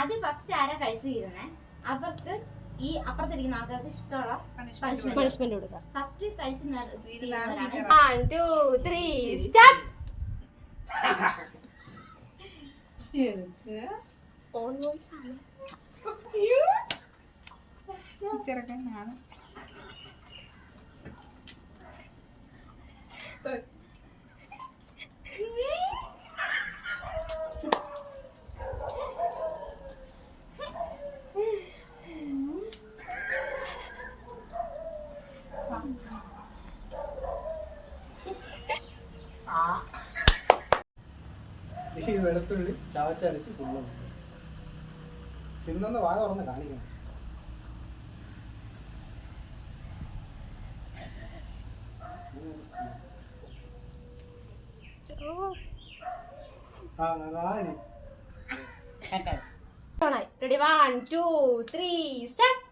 ആദ്യം ഫസ്റ്റ് ആരാ കഴിച്ചിരുന്നേ അവർക്ക് ഈ അപ്പുറത്തിരിക്കുന്ന ആൾക്കാർക്ക് ഇഷ്ടമുള്ള പണിഷ്മെന്റ് കൊടുക്കാം. ഫസ്റ്റ് കഴിച്ച് 1 2 3 സ്റ്റാർട്ട്. ഓൺ വോയിസ് ആണ്. ചെറുക്കനാണ്. ഈ വെളുത്തുള്ളി ചവച്ചരച്ച് കൊള്ളും. തിന്നൊന്ന് വാ തുറന്ന് കാണിക്കണം. Ready 1 2 3 start.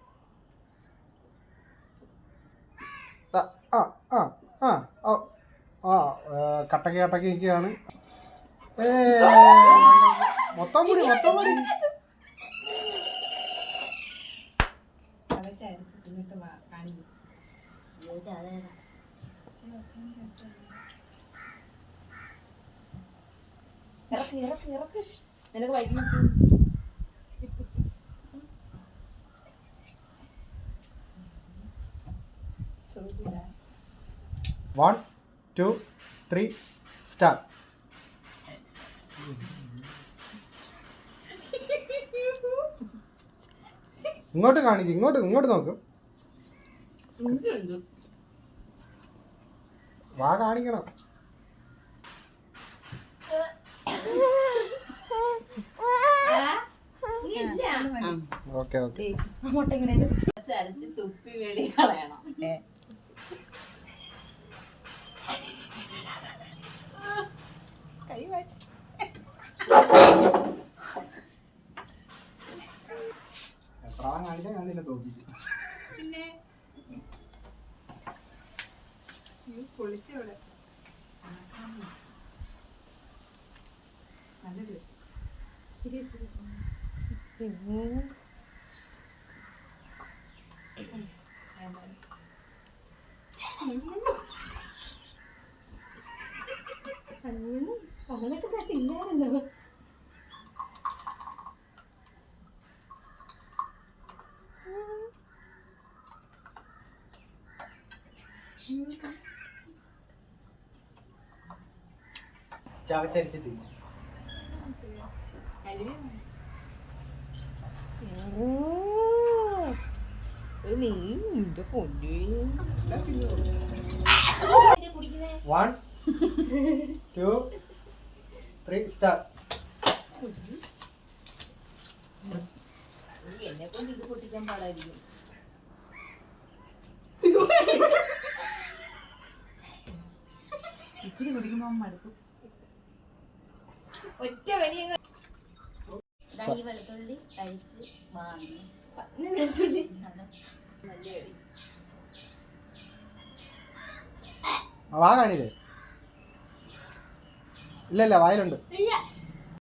കട്ടക്ക് കട്ടക്ക് നിൽക്കുകയാണ്. മൊത്തം കൂടി നിനക്ക് വൈകുന്ന 1 2 3 സ്റ്റാർട്ട്. ഇങ്ങോട്ട് കാണിക്കും, ഇങ്ങോട്ട് നോക്കും. വാ കാണിക്കണം. ഓക്കെ തുപ്പി വെളി കളയണം. കൈ കാണിച്ചാൽ ഞാൻ നിന്നെ തോന്നിക്കും. പിന്നെ പൊളിച്ചവിടെ നല്ലത്. അങ്ങനൊക്കെ തട്ടില്ലായിരുന്നോ? ചവച്ചരിച്ച് തിന്നു. നീ നിന്റെ പൊന്നെ 1 2 3 സ്റ്റാർട്ട്. എന്നെ കൊണ്ട് ഇത് പൊട്ടിക്കാൻ പാടായിരിക്കും. ഇച്ചിരി കുടിക്കുമ്പോ മടുക്കും. ഒറ്റ വലിയ ഈ വെളുത്തുള്ളി കഴിച്ച് വാങ്ങി വാ കാണില്ലേ? ഇല്ല വായിലുണ്ട്.